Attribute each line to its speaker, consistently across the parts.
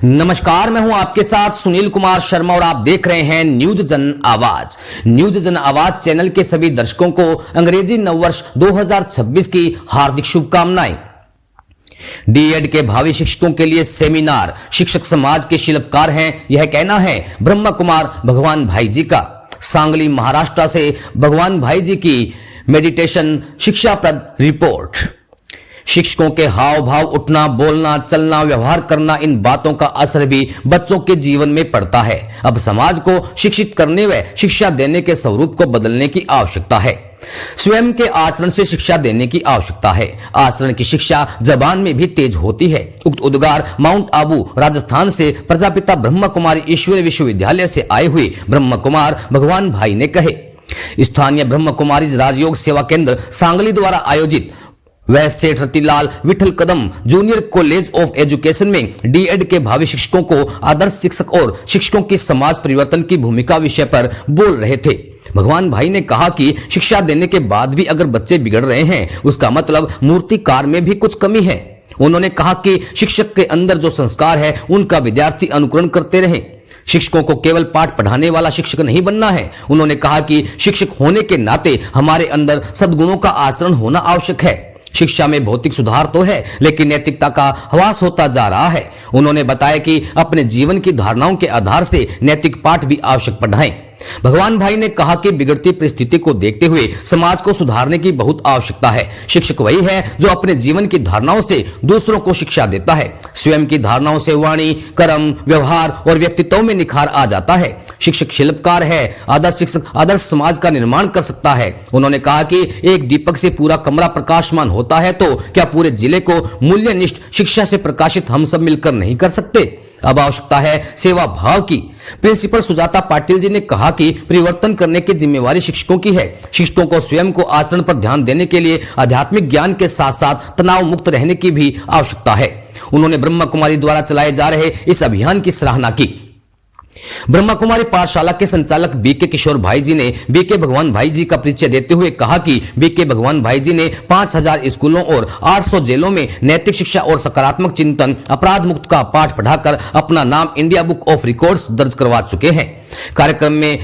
Speaker 1: नमस्कार, मैं हूं आपके साथ सुनील कुमार शर्मा और आप देख रहे हैं न्यूज जन आवाज। न्यूज जन आवाज चैनल के सभी दर्शकों को अंग्रेजी नववर्ष 2026 की हार्दिक शुभकामनाएं। डीएड के भावी शिक्षकों के लिए सेमिनार, शिक्षक समाज के शिल्पकार हैं, यह कहना है ब्रह्मा कुमार भगवान भाई जी का। सांगली महाराष्ट्र से भगवान भाई जी की मेडिटेशन शिक्षाप्रद रिपोर्ट। शिक्षकों के हाव भाव, उठना, बोलना, चलना, व्यवहार करना, इन बातों का असर भी बच्चों के जीवन में पड़ता है। अब समाज को शिक्षित करने व शिक्षा देने के स्वरूप को बदलने की आवश्यकता है। स्वयं के आचरण से शिक्षा देने की आवश्यकता है। आचरण की शिक्षा जबान में भी तेज होती है। उक्त उद्गार माउंट आबू राजस्थान से प्रजापिता ब्रह्मा कुमारी ईश्वरीय विश्वविद्यालय से आए हुए ब्रह्मा कुमार भगवान भाई ने कहे। स्थानीय ब्रह्मा कुमारी राजयोग सेवा केंद्र सांगली द्वारा आयोजित वह Seth Ratilal Vithal Kadam junior college of education में डीएड के भावी शिक्षकों को आदर्श शिक्षक और शिक्षकों की समाज परिवर्तन की भूमिका विषय पर बोल रहे थे। भगवान भाई ने कहा कि शिक्षा देने के बाद भी अगर बच्चे बिगड़ रहे हैं, उसका मतलब मूर्तिकार में भी कुछ कमी है। उन्होंने कहा कि शिक्षक के अंदर जो संस्कार है, उनका विद्यार्थी अनुकरण करते रहे। शिक्षकों को केवल पाठ पढ़ाने वाला शिक्षक नहीं बनना है। उन्होंने कहा कि शिक्षक होने के नाते हमारे अंदर सद्गुणों का आचरण होना आवश्यक है। शिक्षा में भौतिक सुधार तो है, लेकिन नैतिकता का ह्रास होता जा रहा है। उन्होंने बताया कि अपने जीवन की धारणाओं के आधार से नैतिक पाठ भी आवश्यक पढ़ाएं। भगवान भाई ने कहा कि बिगड़ती परिस्थिति को देखते हुए समाज को सुधारने की बहुत आवश्यकता है। शिक्षक वही है जो अपने जीवन की धारणाओं से दूसरों को शिक्षा देता है। स्वयं की धारणाओं से वाणी, कर्म, व्यवहार और व्यक्तित्व में निखार आ जाता है। शिक्षक शिल्पकार है। आदर्श शिक्षक आदर्श समाज का निर्माण कर सकता है। उन्होंने कहा कि एक दीपक से पूरा कमरा प्रकाशमान होता है, तो क्या पूरे जिले को मूल्यनिष्ठ शिक्षा से प्रकाशित हम सब मिलकर नहीं कर सकते? अब आवश्यकता है सेवा भाव की। प्रिंसिपल सुजाता पाटिल जी ने कहा कि परिवर्तन करने की जिम्मेवारी शिक्षकों की है। शिक्षकों को स्वयं को आचरण पर ध्यान देने के लिए आध्यात्मिक ज्ञान के साथ साथ तनाव मुक्त रहने की भी आवश्यकता है। उन्होंने ब्रह्मा कुमारी द्वारा चलाए जा रहे इस अभियान की सराहना की। ब्रह्मा कुमारी पाठशाला के संचालक बीके किशोर भाई जी ने बीके भगवान भाई जी का परिचय देते हुए कहा कि बीके भगवान भाई जी ने 5000 स्कूलों और 800 जेलों में नैतिक शिक्षा और सकारात्मक चिंतन, अपराध मुक्त का पाठ पढ़ाकर अपना नाम इंडिया बुक ऑफ रिकॉर्ड्स दर्ज करवा चुके हैं। कार्यक्रम में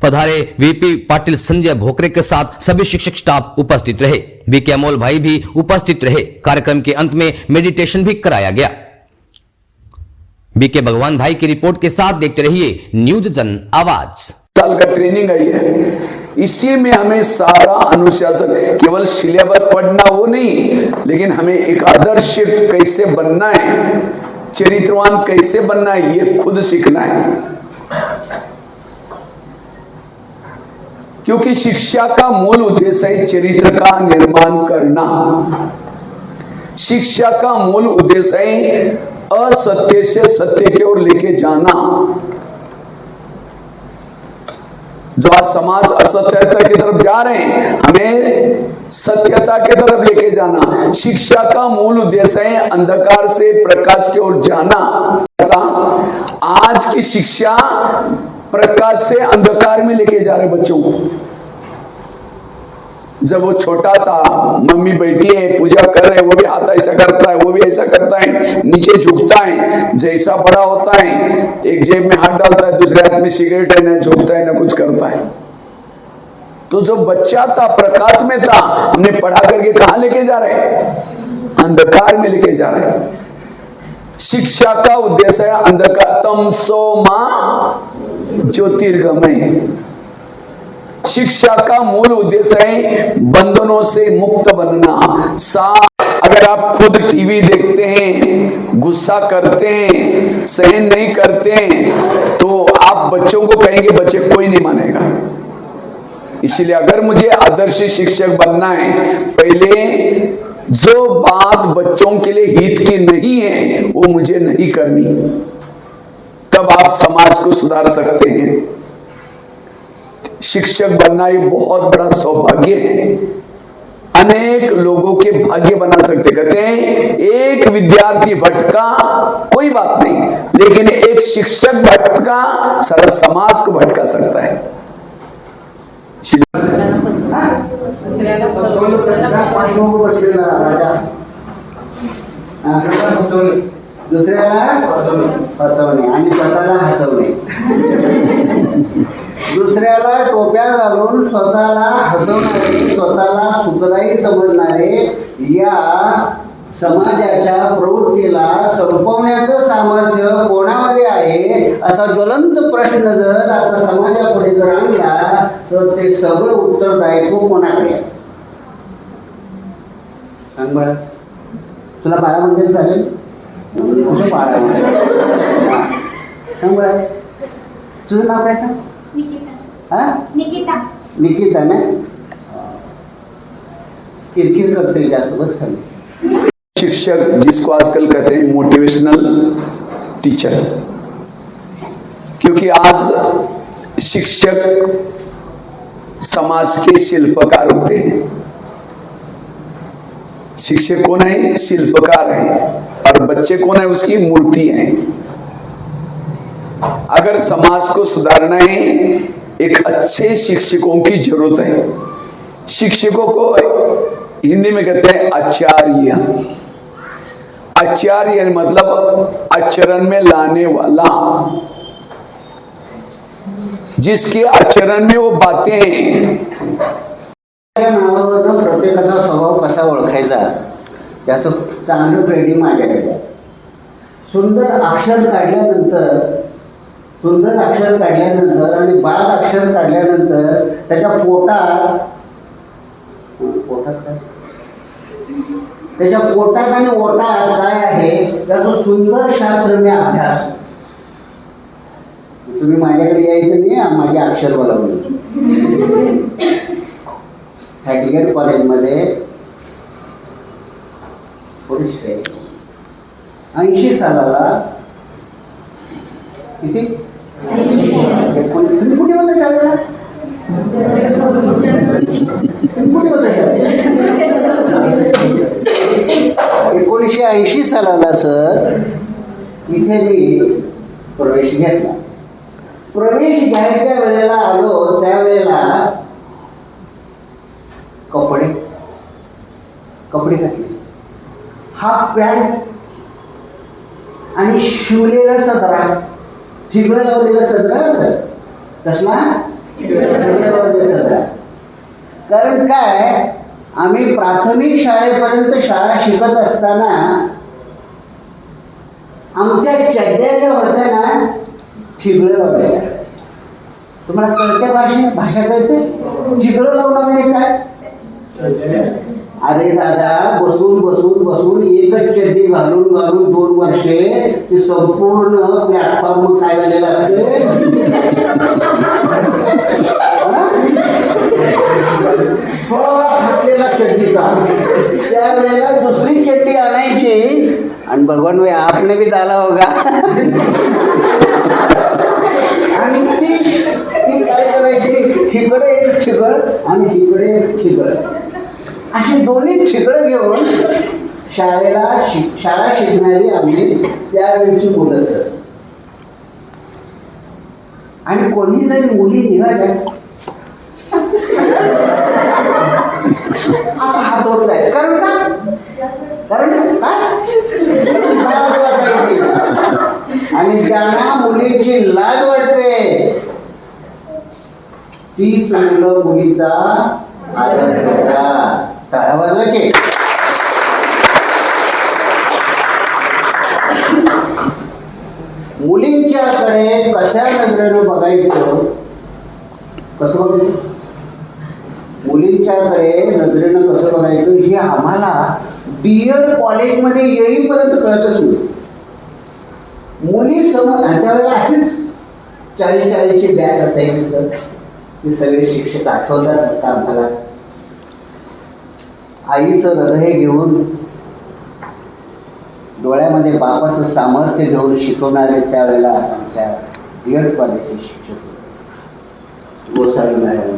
Speaker 1: पधारे वीपी पाटिल संजय भोकरे के साथ सभी शिक्षक स्टाफ उपस्थित रहे। बीके अमोल भाई भी उपस्थित रहे। कार्यक्रम के अंत में मेडिटेशन भी कराया गया। बीके भगवान भाई की रिपोर्ट के साथ देखते रहिए न्यूज जन आवाज।
Speaker 2: साल का ट्रेनिंग आई है, इसी में हमें सारा अनुशासन, केवल सिलेबस पढ़ना वो नहीं, लेकिन हमें एक आदर्श कैसे बनना है, चरित्रवान कैसे बनना है, ये खुद सीखना है। क्योंकि शिक्षा का मूल उद्देश्य है चरित्र का निर्माण करना। शिक्षा का मूल उद्देश्य है असत्य से सत्य की ओर लेके जाना। जो आज समाज असत्यता की तरफ जा रहे हैं, हमें सत्यता की तरफ लेके जाना। शिक्षा का मूल उद्देश्य है अंधकार से प्रकाश की ओर जाना। आज की शिक्षा प्रकाश से अंधकार में लेके जा रहे बच्चों को। जब वो छोटा था, मम्मी बैठी है, पूजा कर रहे हैं, वो भी हाथ ऐसा करता है, वो भी ऐसा करता है, नीचे झुकता है। जैसा बड़ा होता है, एक जेब में हाथ डालता है, दूसरे हाथ में सिगरेट है, न झुकता है न कुछ करता है। तो जो बच्चा था, प्रकाश में था, हमने पढ़ा करके कहां लेके जा रहे हैं? अंधकार में लेके जा रहे हैं। शिक्षा का उद्देश्य है अंधकार, तमसो मा ज्योतिर्गमय। शिक्षा का मूल उद्देश्य है बंधनों से मुक्त बनना। अगर आप खुद टीवी देखते हैं, गुस्सा करते हैं, सहन नहीं करते हैं, तो आप बच्चों को कहेंगे, बच्चे कोई नहीं मानेगा। इसलिए अगर मुझे आदर्श शिक्षक बनना है, पहले जो बात बच्चों के लिए हित की नहीं है वो मुझे नहीं करनी, तब आप समाज को सुधार सकते हैं। शिक्षक बनना ये बहुत बड़ा सौभाग्य है। अनेक लोगों के भाग्य बना सकते। कहते हैं एक विद्यार्थी भटका कोई बात नहीं, लेकिन एक शिक्षक भटका सारा समाज को भटका सकता है।
Speaker 3: दुसऱ्याला फसवणे आणि स्वतःला हसवणे. दुसऱ्याला टोप्या घालून स्वतःला हसवणारे, स्वतःला सुखदायी समजणारे या समाजाच्या प्रवृत्तीला संपवण्याचं सामर्थ्य कोणामध्ये आहे असा ज्वलंत प्रश्न जर आता समाजापुढे जर आणला तर ते सगळं उत्तरदायित्व कोणाकडे आहे? सांग बाळा. तुला बाळा म्हणजे चालेल? तुझं बाळा सांग बाळा. तुझं नाव काय सांग? हा
Speaker 4: निकिता.
Speaker 3: निकिता ना? किरकिर करते जास्त, बस खाली.
Speaker 2: शिक्षक जिसको आजकल कहते हैं मोटिवेशनल टीचर, क्योंकि आज शिक्षक समाज के शिल्पकार होते हैं. शिक्षक कौन है? शिल्पकार है. और बच्चे कौन है? उसकी मूर्ति है. अगर समाज को सुधारना है एक अच्छे शिक्षकों की जरूरत है. शिक्षकों को हिंदी में कहते हैं आचार्य. आचार्य मतलब आचरण में लाने वाला, जिसके आचरण में वो बातें.
Speaker 3: नावावरनं प्रत्येकाचा स्वभाव कसा ओळखायचा त्याचं चांगलं ट्रेनिंग माझ्याकडे. सुंदर अक्षर काढल्यानंतर आणि बाद अक्षर काढल्यानंतर त्याच्या पोटात काय, त्याच्या पोटात आणि ओटात काय आहे त्याचं सुंदर शास्त्र मी अभ्यास. तुम्ही माझ्याकडे यायचं नाही माझे अक्षर बोलावून. हॅटिगेट कॉलेजमध्ये 80 सालाला किती? तुम्ही कुठे होता त्यावेळेला? कुठे होता? 1980 सालाला सर इथे मी प्रवेश घेतला. प्रवेश घ्यायच्या वेळेला आलो त्यावेळेला कपडे घातले, हाफ पॅन्ट आणि शिवलेला सदरा, ठिगळं लावलेला सदरा. कसला? ठिगळं लावलेला सदरा. कारण काय, आम्ही प्राथमिक शाळेपर्यंत शाळा शिकत असताना आमच्या चड्ड्या ज्या होत्या ना ठिगळं लावलेल्या. तुम्हाला कळते भाषा कळते? ठिगळं लावणं म्हणजे काय? अरे दादा, बसून एकच चड्डी घालून 2 वर्षे ते संपूर्ण प्लॅटफॉर्म काय झालेला असते. फाटलेला चड्डीचा. त्यावेळेला दुसरी चड्डी आणायची आणि भगवान भाई आपने भी डाला होगा. आणि ती काय करायची, इकडे एक ठिगळ आणि इकडे एक ठिगळ, अशी दोन्ही ठिगळं घेऊन शाळा शिकणारी आम्ही त्यावेळची मुलं सर. आणि कोणी जरी मुली निघाल्या असा हात ओढलाय. कारण काय लाज वाटायची. आणि ज्यांना मुलीची लाज वाटते तीच मुलं मुलीचा आदर करतात. टाळ्या वाजवा की. मुलींच्याकडे कशा नजरेनं बघायचं, कसं बघायचं, मुलींच्याकडे नजरेनं कसं बघायचं हे आम्हाला BEd कॉलेजमध्ये येईपर्यंत कळतच नाही. मुली त्यावेळेला असेच 40-40ची बॅग असायची सर. ते सगळे शिक्षक आठवतात आता आम्हाला. आईचं हृदय घेऊन डोळ्यामध्ये बापाचं सामर्थ्य घेऊन शिकवणारे त्यावेळेला आमच्या BEd कॉलेजचे शिक्षक होते. Gosavi madam,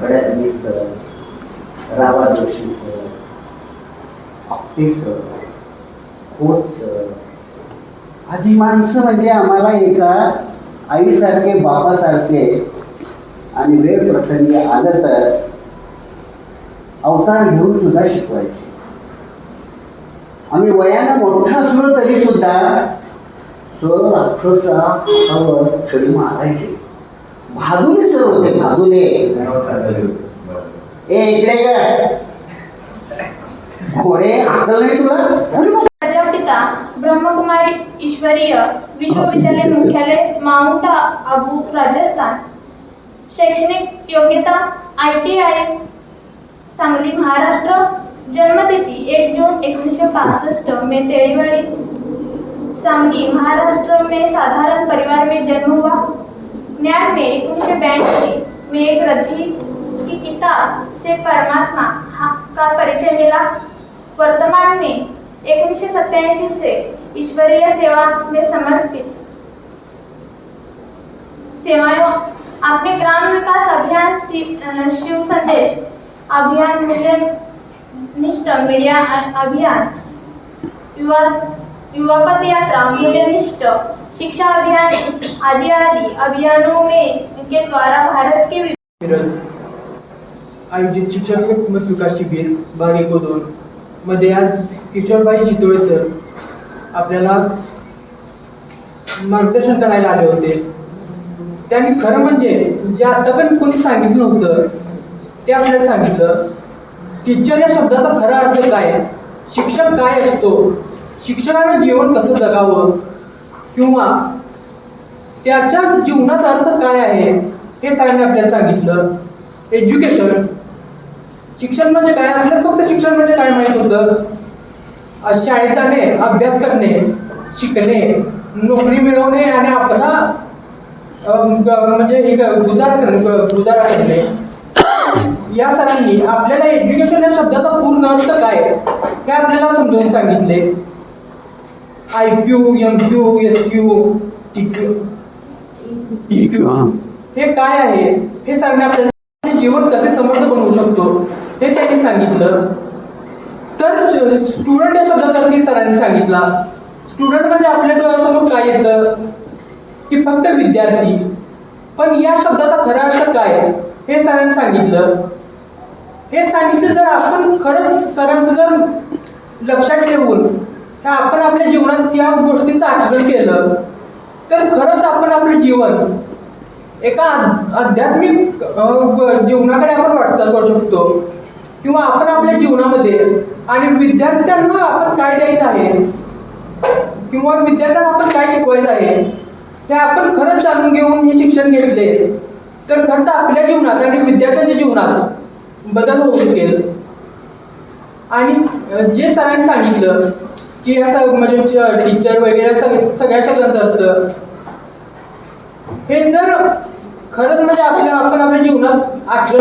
Speaker 3: Gadadani sir, Rava Joshi sir, Apte sir, Khot sir. आधी माणसं म्हणजे आम्हाला एका आईसारखे, बापासारखे, आणि वेळ प्रसंगी आलं तर अवतार घेऊन सुद्धा शिकवायचे. आम्ही वयानं मोठा असलो तरी सुद्धा सर अक्षरशः हातावर छडी मारायचे. भादुले सर होते, भादुले. ए इकडे काय घोडे अक्कल नाही तुला? अरे बाप.
Speaker 4: प्रजापिता ब्रह्मकुमारी ईश्वरीय विश्वविद्यालय मुख्यालय माउंट आबू राजस्थान. शैक्षणिक योग्यता ITI सांगली महाराष्ट्र. जन्मतिथी 1 जून 1965 में तेड़ीवाड़ी सांगली महाराष्ट्र में साधारण परिवार में जन्म हुआ. ज्ञान में 1982 में एक रद्दी की किताब से परमात्मा का परिचय मिला. वर्तमान में 1987 से ईश्वरीय सेवा में समर्पित सेवाएं. आपने ग्राम विकास अभियान, शिव संदेश अभियान, मूल्यनिष्ठ मीडिया अभियान, युवा पथ यात्रा, मूल्यनिष्ठ शिक्षा अभियान आदि अभियानों में के द्वारा भारत के
Speaker 5: आयोजित शिक्षक विकास शिबिर भाग 1-2 मध्ये आज किशोरबाई चितोळे सर आपल्याला मार्गदर्शन करायला आले होते. त्यांनी खरं म्हणजे जे आता पण कोणी सांगितलं नव्हतं ते आपल्याला सांगितलं. टीचर या शब्दाचा खरा अर्थ काय, शिक्षक काय असतो, शिक्षकाने जीवन कसं जगावं किंवा त्याच्या जीवनाचा अर्थ काय आहे हे सरांनी आपल्याला सांगितलं. एज्युकेशन, शिक्षण म्हणजे काय, आपल्याला फक्त शिक्षण म्हणजे काय माहित होतं, शाळेत जाणे, अभ्यास करणे, शिकणे, नोकरी मिळवणे आणि आपला म्हणजे गुजारा करणे. या सरांनी आपल्याला एज्युकेशन या शब्दाचा पूर्ण अर्थ काय हे आपल्याला समजावून सांगितले. IQ, MQ, SQ, TQ हे काय आहे हे सरांनी आपल्याला जीवन कसे समर्थ बनवू शकतो हे त्यांनी सांगितलं. तर स्टुडंट या शब्दाचा अर्थ सरांनी सांगितला. स्टुडंट म्हणजे आपल्या डोळ्यासमोर काय येतं की फक्त विद्यार्थी, पण या शब्दाचा खरा अर्थ काय हे सरांनी सांगितलं. हे सांगितलं जर आपण खरंच सरांचं जर लक्षात ठेवून आपण आपल्या जीवनात त्या गोष्टींचं आचरण केलं तर खरंच आपण आपलं जीवन एका आध्यात्मिक जीवनाकडे आपण वाटचाल करू शकतो. किंवा आपण आपल्या जीवनामध्ये आणि विद्यार्थ्यांना आपण काय द्यायचं आहे किंवा विद्यार्थ्यांना आपण काय शिकवायचं आहे हे आपण खरंच जाणून घेऊन हे शिक्षण घेतले तर खरंच आपल्या जीवनात आणि विद्यार्थ्यांच्या जीवनात बदल होऊ शकेल. आणि जे सरांनी सांगितलं की असं म्हणजे टीचर वगैरे सगळ्या शब्दांचा अर्थ हे जर खरंच म्हणजे आपण आपल्या जीवनात आचरण